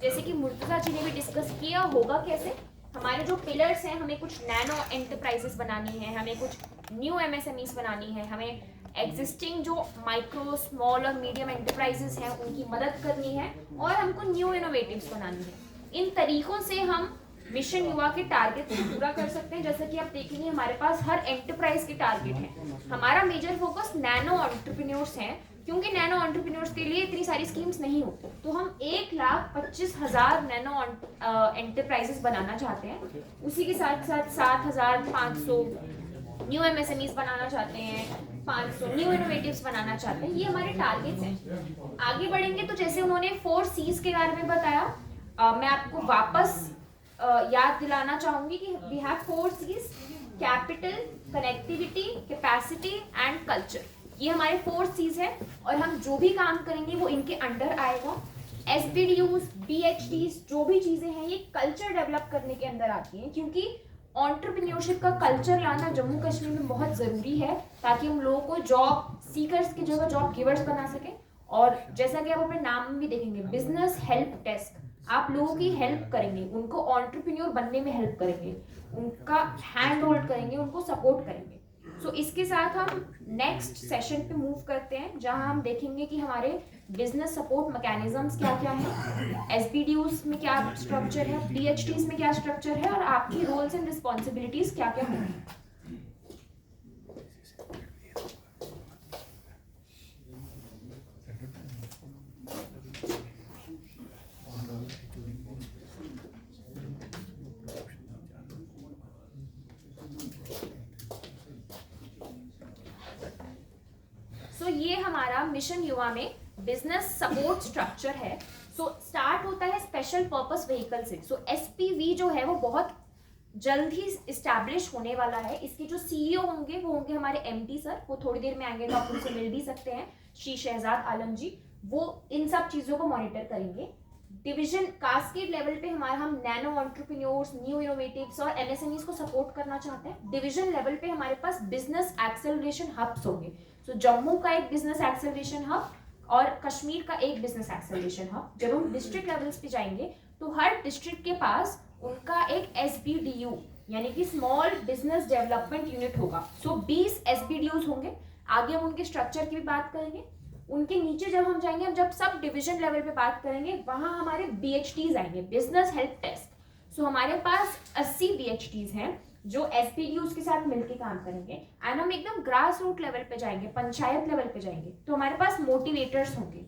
जैसे कि मुर्तजा जी ने भी डिस्कस किया होगा कैसे हमारे जो पिलर्स हैं, हमें कुछ नैनो एंटरप्राइजेस बनानी है, हमें कुछ न्यू एमएसएमईज बनानी है, हमें एग्जिस्टिंग जो माइक्रो स्मॉल और मीडियम एंटरप्राइजेस हैं उनकी मदद करनी है और हमको न्यू इनोवेटिव्स बनानी है। इन तरीकों से हम मिशन युवा के टारगेट को पूरा कर सकते हैं। जैसे कि आप देखेंगे हमारे पास हर एंटरप्राइज के टारगेट है। हमारा मेजर फोकस नैनो एंटरप्रेन्योर्स हैं, क्योंकि नैनो एंटरप्रेन्योर्स के लिए इतनी सारी स्कीम्स नहीं होती। तो हम 1,25,000 नैनो एंटरप्राइजेस बनाना चाहते हैं। उसी के साथ साथ 7,500 न्यू एमएसएमईज बनाना चाहते हैं, 500 न्यू इनोवेटिव्स बनाना चाहते हैं। ये हमारे टारगेट्स हैं। आगे बढ़ेंगे तो जैसे उन्होंने 4 C's के बारे में बताया, मैं आपको वापस याद दिलाना चाहूंगी कि we have 4 C's: capital, connectivity, capacity and culture. ये हमारे 4 C's हैं और हम जो भी काम करेंगे वो इनके अंडर आएगा। SBDUs, BHDs जो भी चीजें हैं ये कल्चर डेवलप करने के अंदर आती हैं, क्योंकि एंटरप्रेन्योरशिप का कल्चर लाना जम्मू कश्मीर में बहुत ज़रूरी है ताकि हम लोगों को जॉब सीकर्स की जगह जॉब गिवर्स बना सकें। और जैसा कि आप अपने नाम में भी देखेंगे, बिजनेस हेल्प डेस्क, आप लोगों की हेल्प करेंगे, उनको एंटरप्रेन्योर बनने में हेल्प करेंगे, उनका हैंड होल्ड करेंगे, उनको सपोर्ट करेंगे। सो इसके साथ हम नेक्स्ट सेशन पे मूव करते हैं, जहां हम देखेंगे कि हमारे बिजनेस सपोर्ट मैकेनिज्म्स क्या क्या हैं, एसबीडीयूज में क्या स्ट्रक्चर है, डीएचटीज में क्या स्ट्रक्चर है और आपकी रोल्स एंड रिस्पॉन्सिबिलिटीज क्या क्या होंगी। ये हमारा मिशन युवा में बिजनेस सपोर्ट स्ट्रक्चर है। स्टार्ट होता है स्पेशल पर्पस व्हीकल से। एसपीवी जो है वो बहुत जल्द ही इस्टेब्लिश होने वाला है। इसके जो सीईओ होंगे वो होंगे हमारे एमडी सर, वो थोड़ी देर में आएंगे तो आप उनसे मिल भी सकते हैं, श्री शहजाद आलम जी। वो इन सब चीजों को मॉनिटर करेंगे। डिवीजन कास्केड लेवल पे हम नैनो एंटरप्रेन्योर्स, न्यू इनोवेटिव्स और एमएसएमईज को सपोर्ट करना चाहते हैं। डिवीजन लेवल पे हमारे पास बिजनेस एक्सेलरेशन हब्स होंगे। जम्मू का एक बिजनेस एक्सेलरेशन हब और कश्मीर का एक बिजनेस एक्सेलरेशन हब। जब हम डिस्ट्रिक्ट लेवल्स पे जाएंगे तो हर डिस्ट्रिक्ट के पास उनका एक एसबीडीयू यानी कि स्मॉल बिजनेस डेवलपमेंट यूनिट होगा। 20 एसबीडीयूज होंगे। आगे हम उनके स्ट्रक्चर की भी बात करेंगे। उनके नीचे जब हम जाएंगे, हम जब सब डिवीजन लेवल पे बात करेंगे, वहां हमारे बीएचटीज आएंगे, बिजनेस हेल्प डेस्क। हमारे पास 80 बीएचटीज हैं जो एसपीडीयूज के साथ मिलकर काम करेंगे। एंड हम एकदम ग्रास रूट लेवल पे जाएंगे, पंचायत लेवल पे जाएंगे, तो हमारे पास मोटिवेटर्स होंगे।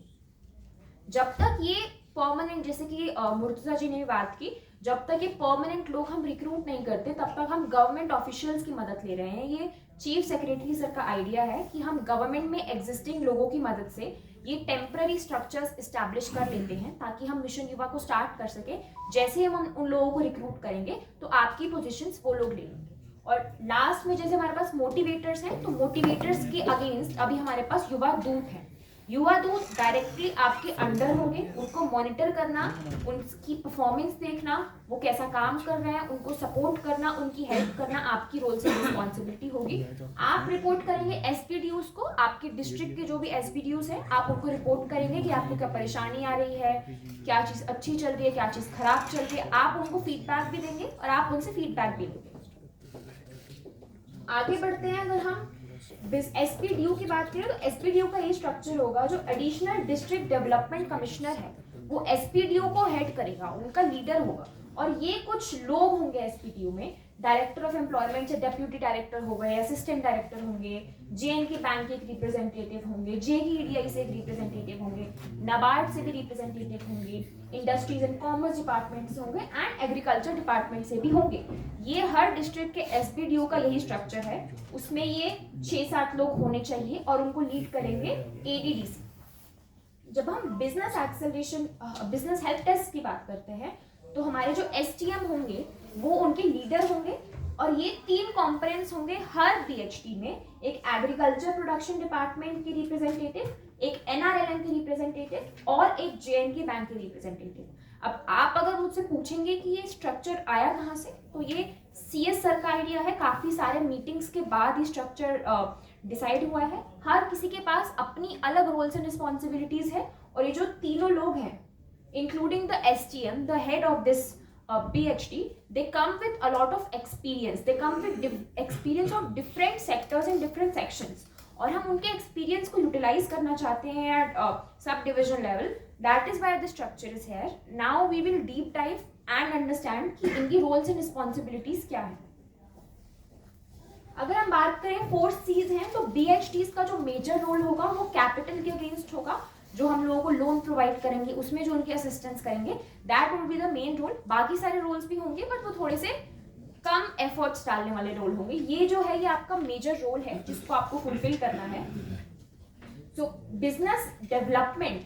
जब तक ये परमानेंट, जैसे कि मुर्तजा जी ने भी बात की, जब तक ये परमानेंट लोग हम रिक्रूट नहीं करते तब तक हम गवर्नमेंट ऑफिशियल्स की मदद ले रहे हैं। ये चीफ सेक्रेटरी सर का आइडिया है कि हम गवर्नमेंट में एग्जिस्टिंग लोगों की मदद से ये टेम्पररी स्ट्रक्चर्स इस्टेब्लिश कर लेते हैं ताकि हम मिशन युवा को स्टार्ट कर सके। जैसे ही हम उन लोगों को रिक्रूट करेंगे तो आपकी पोजीशंस वो लोग ले लेंगे। और लास्ट में जैसे हमारे पास मोटिवेटर्स हैं, तो मोटिवेटर्स के अगेंस्ट अभी हमारे पास युवा दूत हैं। युवा दूत डायरेक्टली आपके अंडर होंगे, उनको मॉनिटर करना, उनकी परफॉर्मेंस देखना, वो कैसा काम कर रहे हैं, उनको सपोर्ट करना, उनकी हेल्प करना आपकी रोल से रिस्पॉन्सिबिलिटी होगी। आप रिपोर्ट करेंगे एसपीडीयूज को, आपके डिस्ट्रिक्ट के जो भी एसपीडीयूज हैं आप उनको रिपोर्ट करेंगे कि आपको क्या परेशानी आ रही है, क्या चीज़ अच्छी चल रही है, क्या चीज़ खराब चल रही है। आप उनको फीडबैक भी देंगे और आप उनसे फीडबैक भी लेंगे। आगे बढ़ते हैं। अगर हम एसपीडीयू की बात करें तो एसपीडीयू का ये स्ट्रक्चर होगा, जो एडिशनल डिस्ट्रिक्ट डेवलपमेंट कमिश्नर है वो एसपीडीयू को हेड करेगा, उनका लीडर होगा। और ये कुछ लोग होंगे एसपीडीयू में, डायरेक्टर ऑफ एम्प्लॉयमेंट से डेप्यूटी डायरेक्टर हो गए, असिस्टेंट डायरेक्टर होंगे, जेएनके बैंक के एक रिप्रेजेंटेटिव होंगे, जेईडीआई से एक रिप्रेजेंटेटिव होंगे, नाबार्ड से भी रिप्रेजेंटेटिव होंगे, इंडस्ट्रीज एंड कॉमर्स डिपार्टमेंट से होंगे एंड एग्रीकल्चर डिपार्टमेंट से भी होंगे। ये हर डिस्ट्रिक्ट के एसपीडीयू का यही स्ट्रक्चर है। उसमें ये 6-7 लोग होने चाहिए और उनको लीड करेंगे एडीडीसी। जब हम business acceleration, business help desk की बात करते हैं तो हमारे जो एसटीएम होंगे वो उनके लीडर होंगे। और ये 3 कॉम्पोनेंट्स होंगे हर बीएचटी में, एक एग्रीकल्चर प्रोडक्शन डिपार्टमेंट की रिप्रेजेंटेटिव, एक एनआरएलएम की रिप्रेजेंटेटिव और एक जेएनके बैंक की रिप्रेजेंटेटिव। अब आप अगर मुझसे पूछेंगे कि ये स्ट्रक्चर आया कहाँ से, तो ये सीएस सर का आइडिया है। काफी सारे मीटिंग्स के बाद ये स्ट्रक्चर डिसाइड हुआ है। हर किसी के पास अपनी अलग रोल्स एंड रिस्पॉन्सिबिलिटीज है और ये जो तीनों लोग हैं including the STM, the head of this PhD, they come with a lot of experience. They come with experience of different sectors and different sections. और हम उनके एक्सपीरियंस को यूटिलाइज करना चाहते हैं at sub division level. That is why the structure is here. Now we will deep dive and understand कि इनकी roles and responsibilities क्या है. अगर हम बात करें 4 C's हैं, तो BHDs का जो मेजर रोल होगा वो कैपिटल के अगेंस्ट होगा. जो हम लोगों को लोन प्रोवाइड करेंगे उसमें जो उनकी असिस्टेंस करेंगे, that will be the main role. बाकी सारे रोल्स भी होंगे बट वो थोड़े से कम एफर्ट्स डालने वाले रोल होंगे. ये जो है ये आपका मेजर रोल है जिसको आपको फुलफिल करना है. सो बिजनेस डेवलपमेंट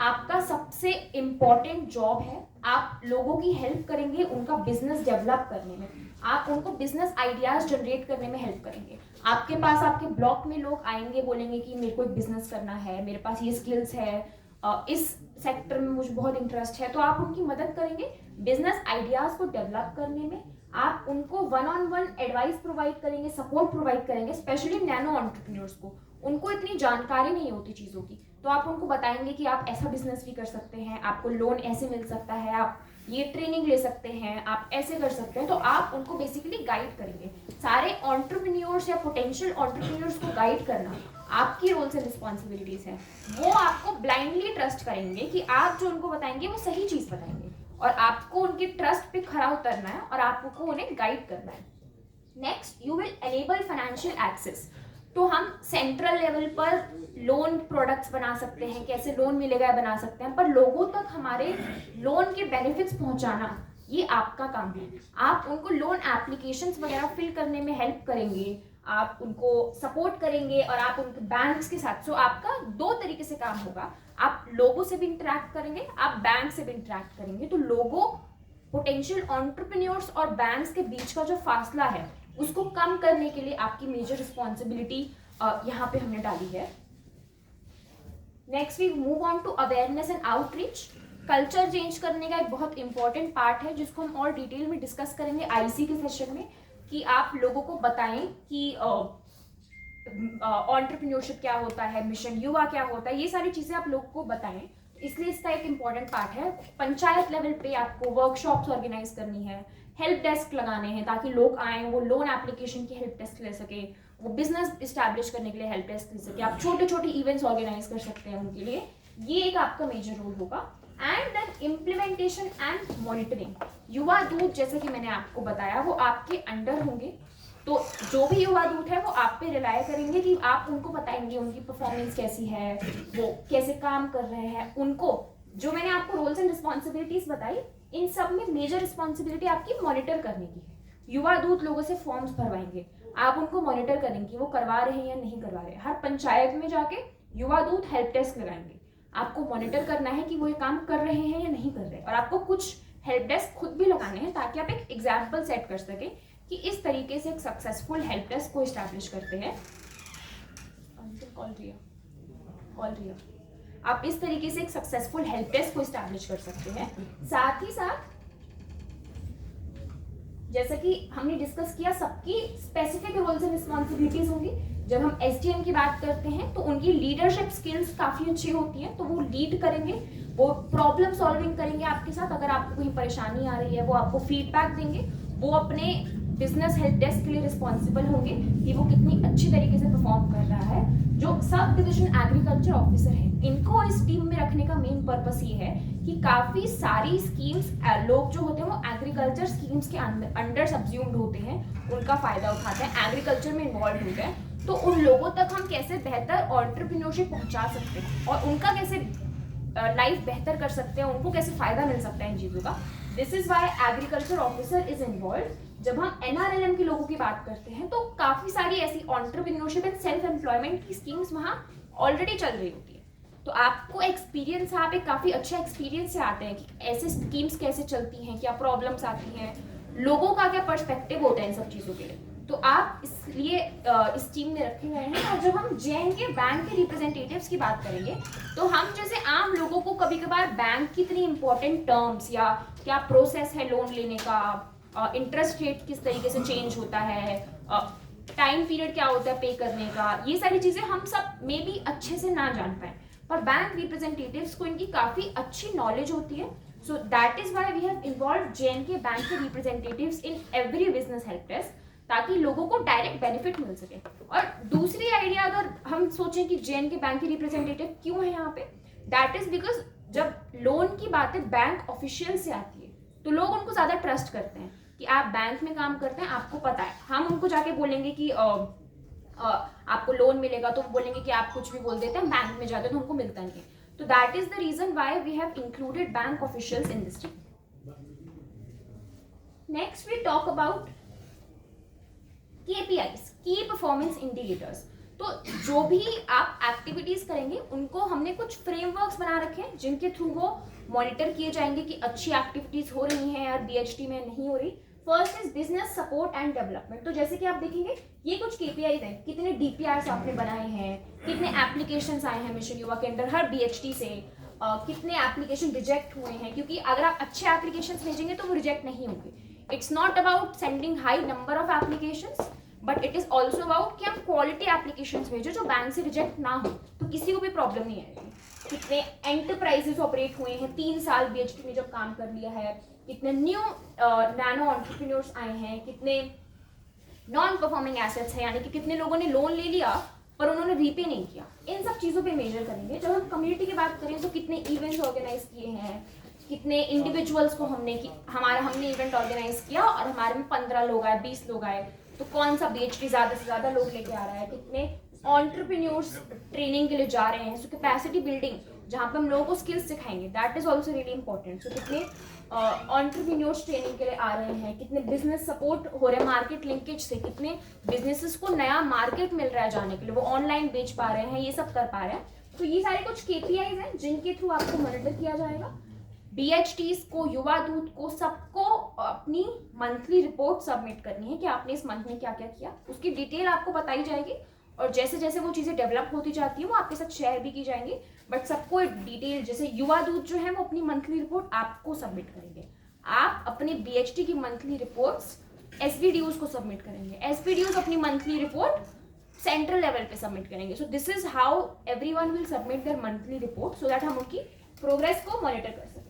आपका सबसे इम्पॉर्टेंट जॉब है. आप लोगों की हेल्प करेंगे उनका बिजनेस डेवलप करने में. आप उनको बिजनेस आइडियाज जनरेट करने में हेल्प करेंगे. आपके पास आपके ब्लॉक में लोग आएंगे, बोलेंगे कि मेरे को एक बिजनेस करना है, मेरे पास ये स्किल्स है, इस सेक्टर में मुझे बहुत इंटरेस्ट है. तो आप उनकी मदद करेंगे बिजनेस आइडियाज को डेवलप करने में. आप उनको 1-on-1 एडवाइस प्रोवाइड करेंगे, सपोर्ट प्रोवाइड करेंगे. स्पेशली नैनो एंटरप्रेन्योर्स को, उनको इतनी जानकारी नहीं होती चीज़ों की, तो आप उनको बताएंगे कि आप ऐसा बिजनेस भी कर सकते हैं, आपको लोन ऐसे मिल सकता है, आप ये ट्रेनिंग ले सकते हैं, आप ऐसे कर सकते हैं. तो आप उनको बेसिकली गाइड करेंगे. सारे एंटरप्रेन्योर्स या पोटेंशियल एंटरप्रेन्योर्स को गाइड करना आपकी रोल्स एंड रिस्पॉन्सिबिलिटीज है. वो आपको ब्लाइंडली ट्रस्ट करेंगे कि आप जो उनको बताएंगे वो सही चीज़ बताएंगे, और आपको उनके ट्रस्ट पे खरा उतरना है और आपको उन्हें गाइड करना है. Next, you will enable financial access. तो हम सेंट्रल लेवल पर लोन प्रोडक्ट्स बना सकते हैं, कैसे लोन मिलेगा बना सकते हैं, पर लोगों तक हमारे लोन के बेनिफिट्स पहुंचाना ये आपका काम है. आप उनको लोन एप्लीकेशंस वगैरह फिल करने में हेल्प करेंगे, आप उनको सपोर्ट करेंगे और आप उनके बैंक्स के साथ. सो आपका 2 तरीके से काम होगा. आप लोगों से भी इंटरेक्ट करेंगे, आप बैंक से भी इंटरेक्ट करेंगे. तो लोगों, पोटेंशियल एंटरप्रेन्योर्स और बैंक्स के बीच का जो फासला है उसको कम करने के लिए आपकी मेजर रिस्पॉन्सिबिलिटी यहाँ पे हमने डाली है. Next we move on to awareness and outreach. Culture change करने का एक बहुत इंपॉर्टेंट पार्ट है जिसको हम और डिटेल में डिस्कस करेंगे IC के सेशन में, कि आप लोगों को बताएं कि एंटरप्रेन्योरशिप क्या होता है, मिशन युवा क्या होता है, ये सारी चीज़ें आप लोगों को बताएं. इसलिए इसका एक इम्पॉर्टेंट पार्ट है. पंचायत लेवल पे आपको वर्कशॉप्स ऑर्गेनाइज करनी है, हेल्प डेस्क लगाने हैं ताकि लोग आएँ, वो लोन एप्लीकेशन की हेल्प डेस्क ले सके, वो बिजनेस इस्टेब्लिश करने के लिए हेल्प डेस्क ले सके. आप छोटे छोटे इवेंट्स ऑर्गेनाइज कर सकते हैं उनके लिए. ये एक आपका मेजर रोल होगा. And then implementation and monitoring. युवा दूत जैसे कि मैंने आपको बताया वो आपके अंडर होंगे. तो जो भी युवा दूत है वो आप पे रिलाय करेंगे कि आप उनको बताएंगे उनकी परफॉर्मेंस कैसी है, वो कैसे काम कर रहे हैं. उनको जो मैंने आपको रोल्स एंड रिस्पॉन्सिबिलिटीज बताई, इन सब में मेजर रिस्पॉन्सिबिलिटी आपकी मॉनिटर करने की है. युवा दूत लोगों से फॉर्म्स भरवाएंगे, आप उनको मॉनिटर करेंगे वो करवा रहे हैं या नहीं करवा रहे. हर पंचायत में जाके युवा दूत हेल्प डेस्क लगाएंगे. आपको मॉनिटर करना है कि वो ये काम कर रहे हैं या नहीं कर रहे. और आपको कुछ हेल्प डेस्क खुद भी लगाने हैं ताकि आप एक एग्जाम्पल सेट कर सकें कि इस तरीके से एक सक्सेसफुल हेल्प डेस्क को इस्टेब्लिश करते हैं. कॉल रिया. आप इस तरीके से एक सक्सेसफुल हेल्प डेस्क को इस्टेब्लिश कर सकते हैं. साथ ही साथ जैसा कि हमने डिस्कस किया, सबकी स्पेसिफिक रोल्स एंड रिस्पॉन्सिबिलिटीज होंगी. जब हम SDM की बात करते हैं तो उनकी लीडरशिप स्किल्स काफ़ी अच्छी होती हैं. तो वो लीड करेंगे, वो प्रॉब्लम सॉल्विंग करेंगे आपके साथ. अगर आपको कोई परेशानी आ रही है वो आपको फीडबैक देंगे. वो अपने बिजनेस हेल्प डेस्क के लिए रिस्पॉन्सिबल होंगे कि वो कितनी अच्छी तरीके से परफॉर्म कर रहा है. जो सब डिविजन एग्रीकल्चर ऑफिसर है, इनको इस टीम में रखने का मेन पर्पस ये है कि काफ़ी सारी स्कीम्स लोग जो होते हैं वो एग्रीकल्चर स्कीम्स के अंडर सब्ज्यूम्ड होते हैं, उनका फ़ायदा उठाते हैं, एग्रीकल्चर में इन्वॉल्व होते हैं. तो उन लोगों तक हम कैसे बेहतर एंटरप्रेन्योरशिप पहुंचा सकते हैं और उनका कैसे लाइफ बेहतर कर सकते हैं, उनको कैसे फ़ायदा मिल सकता है इन चीज़ों का. This is why agriculture officer is involve. जब हम NRLM के लोगों की बात करते हैं तो काफ़ी सारी ऐसी एंटरप्रेन्योरशिप एंड सेल्फ एम्प्लॉयमेंट की स्कीम्स वहाँ ऑलरेडी चल रही होती है. तो आपको एक्सपीरियंस, आप एक काफ़ी अच्छा एक्सपीरियंस से आते हैं कि ऐसे स्कीम्स कैसे चलती हैं, क्या प्रॉब्लम्स आती हैं, लोगों का क्या पर्सपेक्टिव होता है इन सब चीज़ों के लिए. तो आप इसलिए इस टीम में रखे गए हैं. और जब हम JNK बैंक के रिप्रेजेंटेटिव्स की बात करेंगे तो हम जैसे आम लोगों को कभी कभार बैंक की इतनी इंपॉर्टेंट टर्म्स या क्या प्रोसेस है लोन लेने का, इंटरेस्ट रेट किस तरीके से चेंज होता है, टाइम पीरियड क्या होता है पे करने का, ये सारी चीज़ें हम सब मे भी अच्छे से ना जान पाए. पर बैंक रिप्रेजेंटेटिव्स को इनकी काफ़ी अच्छी नॉलेज होती है. So that is why we have involve JNK bank के representatives in every business help desk, ताकि लोगों को डायरेक्ट बेनिफिट मिल सके. और दूसरी आइडिया अगर हम सोचें कि JNK बैंक के रिप्रेजेंटेटिव क्यों है यहाँ पे, दैट इज बिकॉज जब लोन की बातें बैंक ऑफिशियल से आती है तो लोग उनको ज़्यादा ट्रस्ट करते हैं कि आप बैंक में काम करते हैं, आपको पता है. हम उनको जाके बोलेंगे कि आपको लोन मिलेगा तो वो बोलेंगे कि आप कुछ भी बोल देते हैं, बैंक में जाते तो हमको मिलता नहीं है. तो that is the reason why we have included bank officials in this team. Next we talk about KPIs, key performance indicators. तो जो भी आप एक्टिविटीज करेंगे उनको हमने कुछ फ्रेमवर्क्स बना रखे हैं जिनके थ्रू वो मॉनिटर किए जाएंगे कि अच्छी एक्टिविटीज हो रही हैं या BHT में नहीं हो रही. First is business support and development. तो जैसे कि आप देखेंगे ये कुछ KPIs हैं, कितने DPRs आपने बनाए हैं, कितने एप्लीकेशंस आए हैं मिशन युवा के अंदर हर BHT से, कितने एप्लीकेशन रिजेक्ट हुए हैं, क्योंकि अगर आप अच्छे एप्लीकेशंस भेजेंगे तो वो रिजेक्ट नहीं होंगे. It's not about sending high number of applications, but it is also about कि हम क्वालिटी एप्लीकेशंस भेजो जो बैंक से रिजेक्ट ना हो, तो किसी को भी प्रॉब्लम नहीं आएगी. कितने एंटरप्राइजेस ऑपरेट हुए हैं 3 साल BHT में जब काम कर लिया है, कितने न्यू नैनो एंटरप्रेन्योर्स आए हैं, कितने नॉन परफॉर्मिंग एसेट्स हैं, यानी कि कितने लोगों ने लोन ले लिया पर उन्होंने रीपे नहीं किया. इन सब चीज़ों पे मेजर करेंगे. जब हम कम्युनिटी की बात करें तो कितने इवेंट्स ऑर्गेनाइज किए हैं, कितने इंडिविजुअल्स को हमने इवेंट ऑर्गेनाइज किया और हमारे में 15 लोग आए, 20 लोग आए, तो कौन सा BHT ज़्यादा से ज़्यादा लोग लेके आ रहा है, कितने एंटरप्रेन्योर्स ट्रेनिंग के लिए जा रहे हैं. सो कैपेसिटी बिल्डिंग जहाँ पे हम लोगों को स्किल्स सिखाएंगे, that is also really important. So कितने एंटरप्रेन्योर्स ट्रेनिंग के लिए आ रहे हैं, कितने बिजनेस सपोर्ट हो रहे हैं मार्केट लिंकेज से, कितने बिजनेसेस को नया मार्केट मिल रहा है जाने के लिए, वो ऑनलाइन बेच पा रहे हैं, ये सब कर पा रहे हैं. तो ये सारे कुछ KPIs हैं जिनके थ्रू आपको मॉनिटर किया जाएगा. BHTs को, युवा दूत को, सबको अपनी मंथली रिपोर्ट सबमिट करनी है कि आपने इस मंथ में क्या क्या किया. उसकी डिटेल आपको बताई जाएगी और जैसे जैसे वो चीज़ें डेवलप होती जाती है वो आपके साथ शेयर भी की जाएंगी. बट सबको एक डिटेल, जैसे युवा दूत जो है वो अपनी मंथली रिपोर्ट आपको सबमिट करेंगे, आप अपने BHT की मंथली रिपोर्ट्स SBDOs को सबमिट करेंगे, SBDOs अपनी मंथली रिपोर्ट सेंट्रल लेवल पे सबमिट करेंगे. So this is how everyone will submit there monthly report, so that हम उनकी प्रोग्रेस को मॉनिटर कर सकें.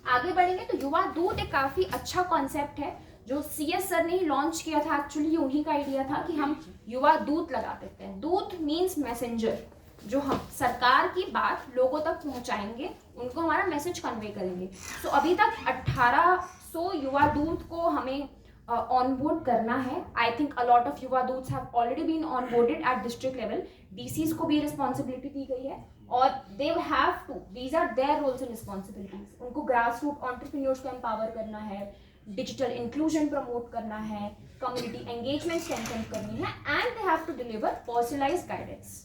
आगे बढ़ेंगे तो युवा दूत एक काफी अच्छा कॉन्सेप्ट है जो CS सर ने ही लॉन्च किया था. एक्चुअली उन्हीं का आइडिया था कि हम युवा दूत लगा देते हैं. दूत मीन्स मैसेंजर, जो हम सरकार की बात लोगों तक पहुंचाएंगे, उनको हमारा मैसेज कन्वे करेंगे. तो अभी तक 1800 युवा दूत को हमें ऑनबोर्ड करना है. I think a lot of युवा दूत्स have already been onboarded at district level. DCs को भी रिस्पॉन्सिबिलिटी दी गई है और they have to, these are their roles and responsibilities. उनको ग्रास रूट एंटरप्रेन्योर्स को एम्पावर करना है, डिजिटल इंक्लूजन प्रमोट करना है, कम्युनिटी एंगेजमेंट स्ट्रेंथन करनी है, and they have to deliver personalised guidance.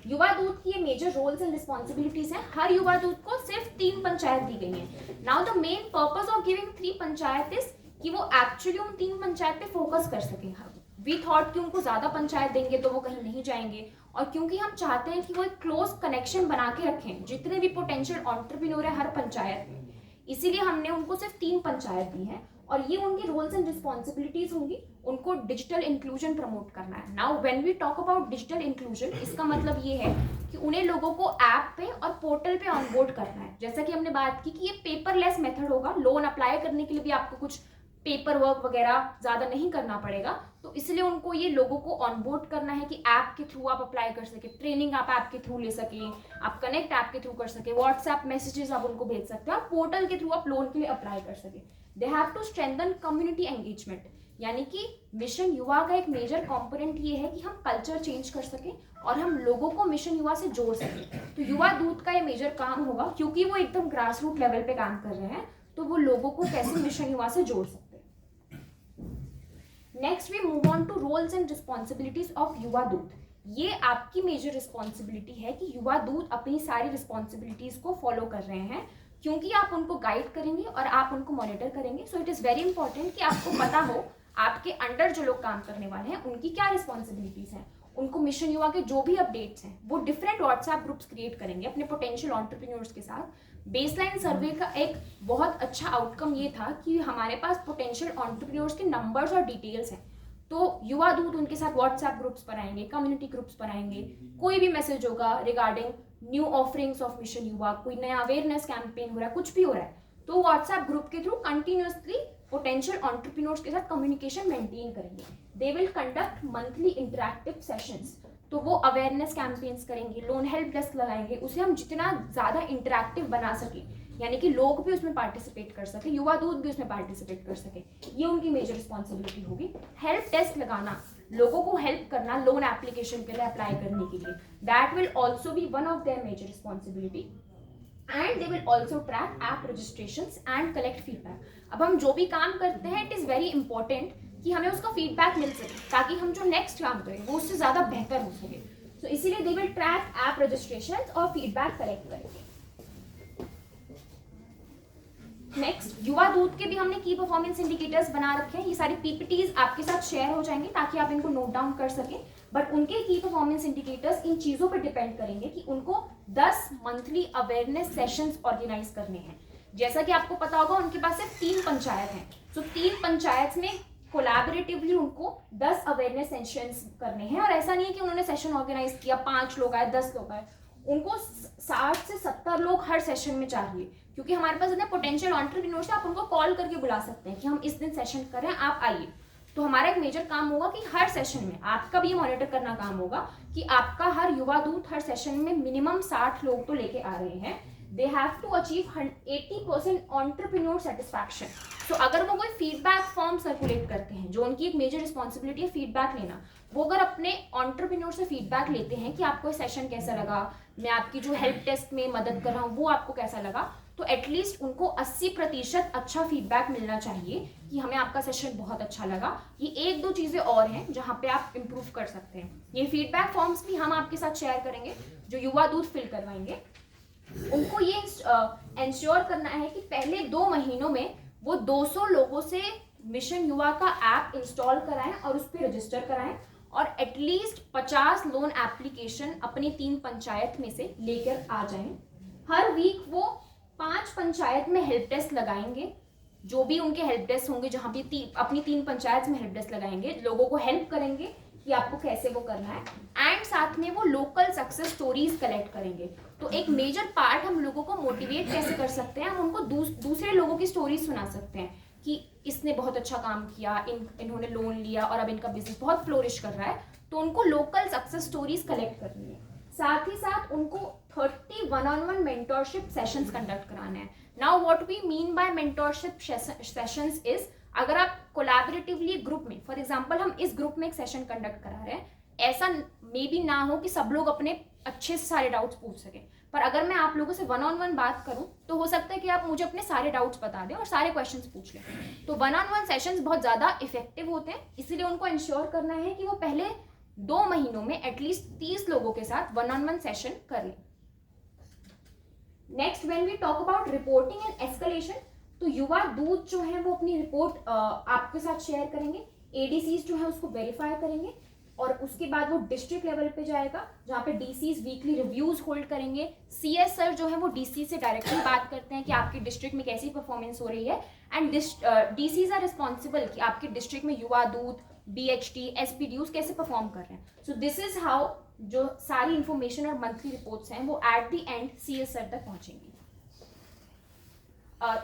युवा दूत की ये मेजर रोल्स एंड रिस्पॉन्सिबिलिटीज हैं. हर युवा दूत को सिर्फ 3 पंचायत दी गई हैं. Now the main purpose of giving 3 panchayat is कि वो एक्चुअली उन 3 पंचायत पे फोकस कर सकें. वी थॉट कि उनको ज़्यादा पंचायत देंगे तो वो कहीं नहीं जाएंगे, और क्योंकि हम चाहते हैं कि वो एक क्लोज कनेक्शन बना के रखें जितने भी पोटेंशियल एंटरप्रेन्योर है हर पंचायत में, इसीलिए हमने उनको सिर्फ 3 पंचायत दी है. और ये उनकी रोल्स एंड रिस्पॉन्सिबिलिटीज होंगी. उनको डिजिटल इंक्लूजन प्रमोट करना है. Now when we talk about digital inclusion, इसका मतलब ये है कि उन्हें लोगों को ऐप पे और पोर्टल पे ऑनबोर्ड करना है. जैसा कि हमने बात की कि ये पेपरलेस मेथड होगा. लोन अप्लाई करने के लिए भी आपको कुछ पेपर वर्क वगैरह ज़्यादा नहीं करना पड़ेगा. तो इसलिए उनको ये लोगों को ऑनबोर्ड करना है कि ऐप के थ्रू आप अप्लाई कर सके, ट्रेनिंग आप ऐप के थ्रू ले सकें, आप कनेक्ट ऐप के थ्रू कर सके, व्हाट्सएप मैसेजेस आप उनको भेज सकते हैं, और पोर्टल के थ्रू आप लोन के लिए अप्लाई कर सके. They have to strengthen community engagement, यानी कि मिशन युवा का एक मेजर कंपोनेंट ये है कि हम कल्चर चेंज कर सकें और हम लोगों को मिशन युवा से जोड़ सकें. तो युवा दूत का ये मेजर काम होगा, क्योंकि वो एकदम ग्रास रूट लेवल पे काम कर रहे हैं, तो वो लोगों को कैसे मिशन युवा से जोड़ सकते हैं. Next we move on to roles and responsibilities of युवा दूत. ये आपकी मेजर रिस्पॉन्सिबिलिटी है कि युवा दूत अपनी सारी रिस्पॉन्सिबिलिटीज को फॉलो कर रहे हैं, क्योंकि आप उनको गाइड करेंगे और आप उनको मॉनिटर करेंगे. So it is very important कि आपको पता हो आपके अंडर जो लोग काम करने वाले हैं उनकी क्या रिस्पॉन्सिबिलिटीज हैं. उनको मिशन युवा के जो भी अपडेट्स हैं वो डिफरेंट व्हाट्सएप ग्रुप्स क्रिएट करेंगे अपने पोटेंशियल एंटरप्रेन्योर्स के साथ. बेसलाइन सर्वे का एक बहुत अच्छा आउटकम ये था कि हमारे पास पोटेंशियल एंटरप्रेन्योर्स के नंबर्स और डिटेल्स हैं. तो युवा दूत उनके साथ व्हाट्सएप ग्रुप्स पर आएंगे, कम्युनिटी ग्रुप्स पर आएंगे, कोई भी मैसेज होगा regarding new offerings of mission युवा, कोई नया अवेयरनेस कैंपेन हो रहा है, कुछ भी हो रहा है, तो व्हाट्सएप ग्रुप के थ्रू कंटिन्यूअसली पोटेंशियल एंटरप्रेन्योर्स के साथ कम्युनिकेशन मेंटेन करेंगे। They will conduct monthly interactive sessions, तो वो अवेयरनेस कैंपेन्स करेंगे, लोन हेल्प डेस्क लगाएंगे, उसे हम जितना ज़्यादा इंटरैक्टिव बना सके, यानी कि लोग भी उसमें पार्टिसिपेट कर सके, युवा दूत भी उसमें पार्टिसिपेट कर सके, ये उनकी मेजर रिस्पॉन्सिबिलिटी होगी। हेल्प डेस्क लगाना, लोगों को हेल्प करना लोन एप्लीकेशन के लिए अप्लाई करने के लिए, that will also be one of their major responsibility. And they will also track app registrations and collect feedback. अब हम जो भी काम करते हैं इट इज़ वेरी इंपॉर्टेंट कि हमें उसका फीडबैक मिल सके, ताकि हम जो नेक्स्ट काम करें वो उससे ज़्यादा बेहतर हो सके। सो इसीलिए they will track app registration और फीडबैक कलेक्ट करेंगे। नेक्स्ट, युवा दूत के भी हमने की परफॉर्मेंस इंडिकेटर्स बना रखे हैं, ये सारी पीपीटीज आपके साथ शेयर हो जाएंगे ताकि आप इनको नोट डाउन कर सकें। बट उनके की परफॉर्मेंस इंडिकेटर्स इन चीज़ों पर डिपेंड करेंगे कि उनको 10 मंथली अवेयरनेस सेशंस ऑर्गेनाइज करने हैं। जैसा कि आपको पता होगा उनके पास सिर्फ 3 पंचायत हैं, तो 3 पंचायत में कोलैबोरेटिवली उनको 10 अवेयरनेस सेशंस करने हैं। और ऐसा नहीं है कि उन्होंने सेशन ऑर्गेनाइज किया, 5 लोग आए, 10 लोग आए, उनको 60 से 70 लोग हर सेशन में चाहिए, क्योंकि हमारे पास इतने पोटेंशियल एंटरप्रेन्योर्स हैं, आप उनको कॉल करके बुला सकते हैं कि हम इस दिन सेशन कर रहे हैं, आप आइए। तो हमारा एक मेजर काम होगा कि हर सेशन में आपका भी मॉनिटर करना काम होगा कि आपका हर युवा दूत हर सेशन में मिनिमम 60 लोग तो लेके आ रहे हैं। They have to achieve 80% entrepreneur satisfaction. तो अगर वो कोई फीडबैक फॉर्म सर्कुलेट करते हैं, जो उनकी एक मेजर रिस्पॉन्सिबिलिटी है फीडबैक लेना, वो अगर अपने एंटरप्रेन्योर से फीडबैक लेते हैं कि आपको सेशन कैसा लगा, मैं आपकी जो हेल्प डेस्क में मदद कर रहा हूँ वो आपको कैसा लगा, तो एटलीस्ट उनको 80% अच्छा फीडबैक मिलना चाहिए कि हमें आपका सेशन बहुत अच्छा लगा। ये 1-2 चीज़ें और हैं जहाँ पे आप इम्प्रूव कर सकते हैं। ये फीडबैक फॉर्म्स भी हम आपके साथ शेयर करेंगे जो युवा दूत फिल करवाएंगे। उनको ये इंश्योर करना है कि पहले 2 महीनों में वो 200 लोगों से मिशन युवा का ऐप इंस्टॉल कराएं और उस पर रजिस्टर कराएं, और एटलीस्ट 50 लोन एप्लीकेशन अपनी 3 पंचायत में से लेकर आ जाएं। हर वीक वो 5 पंचायत में हेल्प डेस्क लगाएंगे, जो भी उनके हेल्प डेस्क होंगे, जहाँ भी अपनी 3 पंचायत में हेल्प डेस्क लगाएंगे, लोगों को हेल्प करेंगे कि आपको कैसे वो करना है, एंड साथ में वो लोकल सक्सेस स्टोरीज कलेक्ट करेंगे। तो एक मेजर पार्ट हम लोगों को मोटिवेट कैसे कर सकते हैं, हम उनको दूसरे लोगों की स्टोरीज सुना सकते हैं कि इसने बहुत अच्छा काम किया, इन्होंने लोन लिया और अब इनका बिजनेस बहुत फ्लोरिश कर रहा है। तो उनको लोकल सक्सेस स्टोरीज कलेक्ट करनी है। साथ ही साथ उनको 30 1-on-1 मेंटोरशिप सेशंस कंडक्ट कराना है। Now what we mean by mentorship sessions is, अगर आप कोलैबोरेटिवली ग्रुप में, फॉर एग्जांपल हम इस ग्रुप में एक सेशन कंडक्ट करा रहे हैं, ऐसा मे बी ना हो कि सब लोग अपने अच्छे से सारे डाउट्स पूछ सकें, पर अगर मैं आप लोगों से 1-on-1 बात करूं तो हो सकता है कि आप मुझे अपने सारे डाउट्स बता दें और सारे क्वेश्चंस पूछ लें। तो 1-on-1 सेशंस बहुत ज़्यादा इफेक्टिव होते हैं, इसीलिए उनको इंश्योर करना है कि वो पहले 2 महीनों में एटलीस्ट 30 लोगों के साथ 1-on-1 सेशन कर लें। Next, when we talk about reporting and escalation, तो युवा दूत जो है वो अपनी रिपोर्ट आपके साथ शेयर करेंगे, एडीसीज जो है उसको वेरीफाई करेंगे, और उसके बाद वो डिस्ट्रिक्ट लेवल पे जाएगा जहाँ पे डीसीज वीकली रिव्यूज होल्ड करेंगे। सीएस सर जो है वो डीसी से डायरेक्टली बात करते हैं कि आपकी डिस्ट्रिक्ट में कैसी परफॉर्मेंस हो रही है, एंड डीसीज आर रिस्पॉन्सिबल कि आपके डिस्ट्रिक्ट में युवा दूत, बीएचटी, एसपीडीयूज कैसे परफॉर्म कर रहे हैं। सो दिस इज हाउ जो सारी इंफॉर्मेशन और मंथली रिपोर्ट्स हैं वो at the end CS sir तक पहुंचेंगी।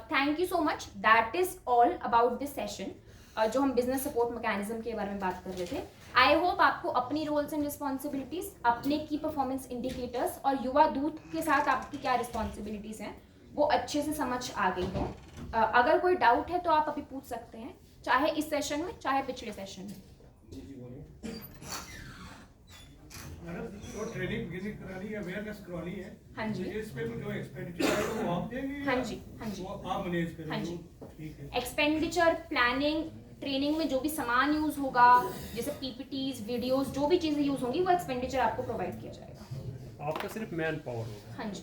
Thank you so much, that is all about this session जो हम बिजनेस सपोर्ट मैकेनिज्म के बारे में बात कर रहे थे। आई होप आपको अपनी रोल्स एंड रिस्पॉन्सिबिलिटीज, अपने की परफॉर्मेंस इंडिकेटर्स और युवा दूत के साथ आपकी क्या रिस्पॉन्सिबिलिटीज हैं वो अच्छे से समझ आ गई हो। अगर कोई डाउट है तो आप अभी पूछ सकते हैं, चाहे इस सेशन में चाहे पिछले सेशन में। तो ट्रेनिंग किसी करानी है, अवेयरनेस करवानी है। हाँ जी। इस पे जो एक्सपेंडिचर है वो आप देंगे? हाँ जी, हाँ जी, वो आप मैनेज करेंगे? हाँ जी। ठीक है। एक्सपेंडिचर, प्लानिंग, ट्रेनिंग में जो भी सामान यूज होगा, जैसे पीपीटीज, वीडियोस, जो भी चीजें यूज होंगी वो एक्सपेंडिचर आपको प्रोवाइड किया जाएगा। आपका सिर्फ मैन पावर होगा। हाँ जी।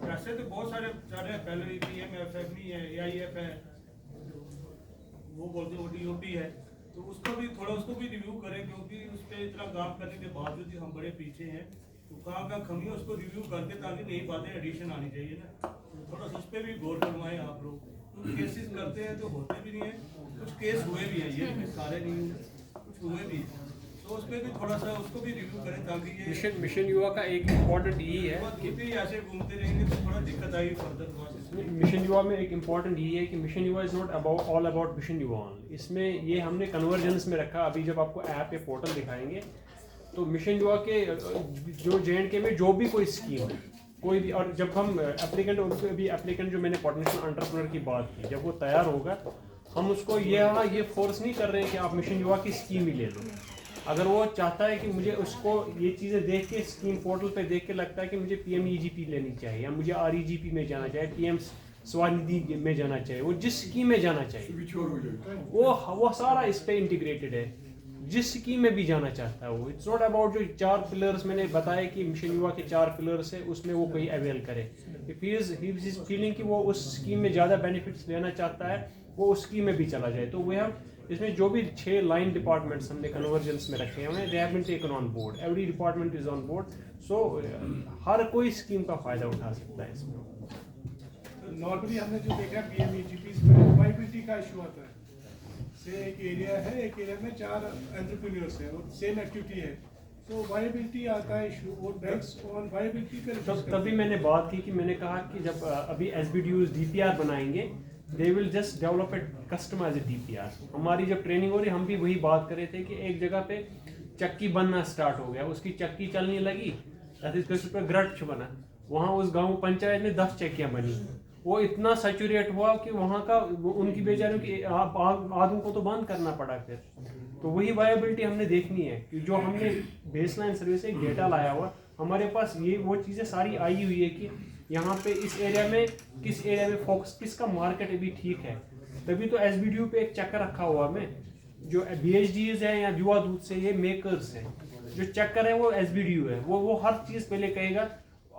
वैसे तो बहुत सारे चाहे पहले पीएमएफएमई है, एआईएफ है, वो बोलते हैं डीओपी है, तो उसको भी रिव्यू करें, क्योंकि उस पर इतना काम करने के बावजूद भी हम बड़े पीछे हैं। तो कहाँ कमी है उसको रिव्यू करके, ताकि नई बातें एडिशन आनी चाहिए ना, तो थोड़ा उस पर भी गौर करवाएं आप लोग। कुछ केसेस करते हैं तो होते भी नहीं है, कुछ केस हुए भी हैं, ये सारे नहीं कुछ हुए भी हैं, तो उस पर भी थोड़ा सा उसको भी रिव्यू करें ताकि ये मिशन युवा का एक इम्पॉर्टेंट यही है कि कितनी ऐसे घूमते रहेंगे तो थोड़ा दिक्कत आएगी फर्दर प्रोसेस। मिशन युवा में एक इम्पॉर्टेंट ये है कि मिशन युवा is not about all about mission युवा ओनली। इसमें ये हमने कन्वर्जेंस में रखा। अभी जब आपको ऐप या पोर्टल दिखाएंगे तो मिशन युवा के जो JNK में जो भी कोई स्कीम है कोई भी, और जब हम एप्लीकेंट अभी एप्लीकेंट जो मैंने पोटेंशियल एंटरप्रेन्योर की बात की, जब वो तैयार होगा हम उसको ये फोर्स नहीं कर रहे हैं कि आप मिशन युवा की स्कीम ही ले लो। अगर वो चाहता है कि मुझे उसको ये चीज़ें देख के स्कीम पोर्टल पे देख के लगता है कि मुझे PMEGP लेनी चाहिए या मुझे REGP में जाना चाहिए, PM स्वनिधि में जाना चाहिए, वो जिस स्कीम में जाना चाहिए वो सारा इस पे इंटीग्रेटेड है, जिस स्कीम में भी जाना चाहता है वो। इट्स नॉट अबाउट जो 4 पिलर्स मैंने बताया कि मिशन युवा के 4 पिलर्स है उसमें वो कोई अवेल करे। इफ ही इज फीलिंग कि वो उस स्कीम में ज़्यादा बेनिफिट्स लेना चाहता है वो उस स्कीम में भी चला जाए। तो वे हम इसमें जो भी 6 लाइन डिपार्टमेंट्स हमने कन्वर्जेंस में रखे हैं they have been taken on board, every department is on board. So हर कोई स्कीम का फ़ायदा उठा सकता है इसमें। नॉर्मली हमने जो देखा PMEGP में वाइबिलिटी का इशू आता है। से एक एरिया है, एक एरिया में 4 एंटरप्रेन्योर्स हैं और सेम एक्टिविटी है, तो वाइबिलिटी आता है इशू और बैंक्स ऑन वाइबिलिटी पे। तभी मैंने बात की कि मैंने कहा कि जब अभी SBDUs DPR बनाएंगे they will just develop it customise DPR। हमारी जब ट्रेनिंग हो रही हम भी वही बात कर रहे थे कि एक जगह पे चक्की बनना स्टार्ट हो गया, उसकी चक्की चलने लगी, पर ग्रट बना, वहाँ उस गांव पंचायत में 10 चक्कियाँ बनी। वो इतना सैचुरेट हुआ कि वहाँ का उनकी बेचारों की आदमी को तो बंद करना पड़ा फिर। तो वही वायबिलिटी हमने देखनी है कि जो हमने बेसलाइन सर्विस से डेटा लाया हुआ हमारे पास ये वो चीज़ें सारी आई हुई है कि यहाँ पे इस एरिया में किस एरिया में फोकस किसका मार्केट अभी ठीक है। तभी तो SBDU पे एक चक्कर रखा हुआ मैं, जो BHDs है या युवा दूध से ये मेकर्स है, जो चक्कर है वो SBDU है, वो हर चीज़ पहले कहेगा।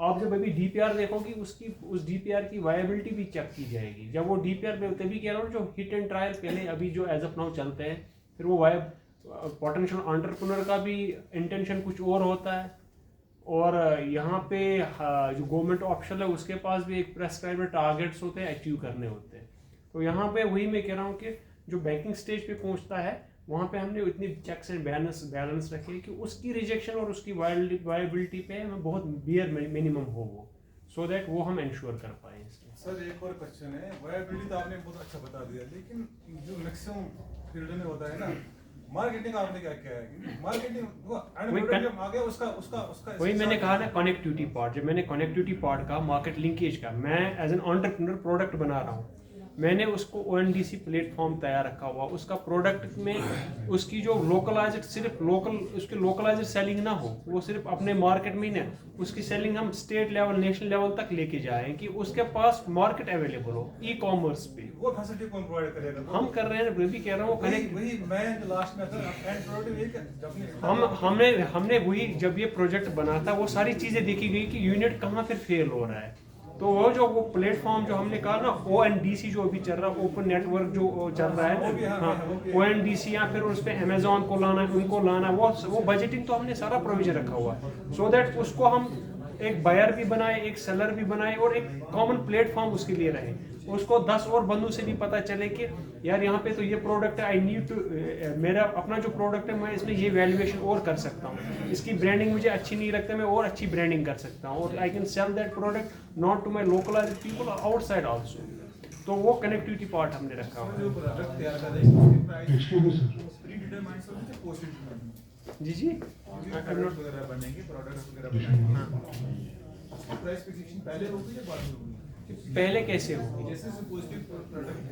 आप जब अभी DPR देखोगी उस DPR की वायबिलिटी भी चेक की जाएगी। जब वो DPR पे तभी कह रहा हूँ जो हिट एंड ट्रायल पहले अभी जो एज ऑफ नाउ चलते हैं, फिर वो पोटेंशियल एंटरप्रेन्योर का भी इंटेंशन कुछ और होता है, और यहाँ पे जो गवर्नमेंट ऑप्शन है उसके पास भी एक प्रेस्क्राइब्ड टारगेट्स होते हैं, अचीव करने होते हैं। तो यहाँ पे वही मैं कह रहा हूँ कि जो बैंकिंग स्टेज पे पहुँचता है वहाँ पे हमने इतनी चेक्स एंड बैलेंस रखे कि उसकी रिजेक्शन और उसकी वायबिलिटी पे हमें बहुत बियर मिनिमम हो वो, सो दैट वो हम इंश्योर कर पाएँ इसमें। सर एक और क्वेश्चन है, वायबिलिटी तो आपने बहुत अच्छा बता दिया, लेकिन जो मैक्सिमम फील्ड में होता है ना मार्केटिंग, आपने क्या किया है? मार्केटिंग आ गया उसका वही मैंने कहा ना कनेक्टिविटी पार्ट। जब मैंने कनेक्टिविटी पार्ट का मार्केट लिंकेज का, मैं एज एन एंटरप्रेन्योर प्रोडक्ट बना रहा हूँ, मैंने उसको ONDC प्लेटफॉर्म तैयार रखा हुआ, उसका प्रोडक्ट में उसकी जो लोकलाइज्ड सिर्फ लोकल उसकी लोकलाइज्ड सेलिंग ना हो, वो सिर्फ अपने मार्केट में ही ना, उसकी सेलिंग हम स्टेट लेवल नेशनल लेवल तक लेके जाएं कि उसके पास मार्केट अवेलेबल हो ई-कॉमर्स पे। वो फैसिलिटी कौन प्रोवाइड करेगा? हम कर रहे हैं, भी कह रहा हूँ वही मैं लास्ट में था हमने वही जब ये प्रोजेक्ट बना था वो सारी चीजें देखी गई कि यूनिट कहाँ फिर फेल हो रहा है। तो वो प्लेटफॉर्म जो हमने कहा ना ONDC जो अभी चल रहा है, ओपन नेटवर्क जो चल रहा है, हाँ ONDC, या फिर उस पर अमेजोन को लाना, उनको लाना, वो बजटिंग तो हमने सारा प्रोविजन रखा हुआ है, सो दैट उसको हम एक बायर भी बनाए, एक सेलर भी बनाए और एक कॉमन प्लेटफॉर्म उसके लिए रहे। उसको 10 और बंदों से भी पता चले कि यार यहाँ पे तो ये प्रोडक्ट है, आई नीड टू, मेरा अपना जो प्रोडक्ट है मैं इसमें ये वैल्यूएशन और कर सकता हूँ, इसकी ब्रांडिंग मुझे अच्छी नहीं लगता, मैं और अच्छी ब्रांडिंग कर सकता हूँ, और I can sell that product not to my localised people outside also. तो वो कनेक्टिविटी पार्ट हमने रखा हुआ है। प्रोडक्ट तैयार कर रहे हैं प्री डिटरमाइंड से पोस्ट डिटरमाइंड जी प्रोडक्ट वगैरह बनेंगे, प्रोडक्ट्स वगैरह बनाएंगे, प्राइस फिक्सेशन पहले होगी या बाद में होगी? पहले कैसे होगी? जैसे पॉजिटिव प्रोडक्ट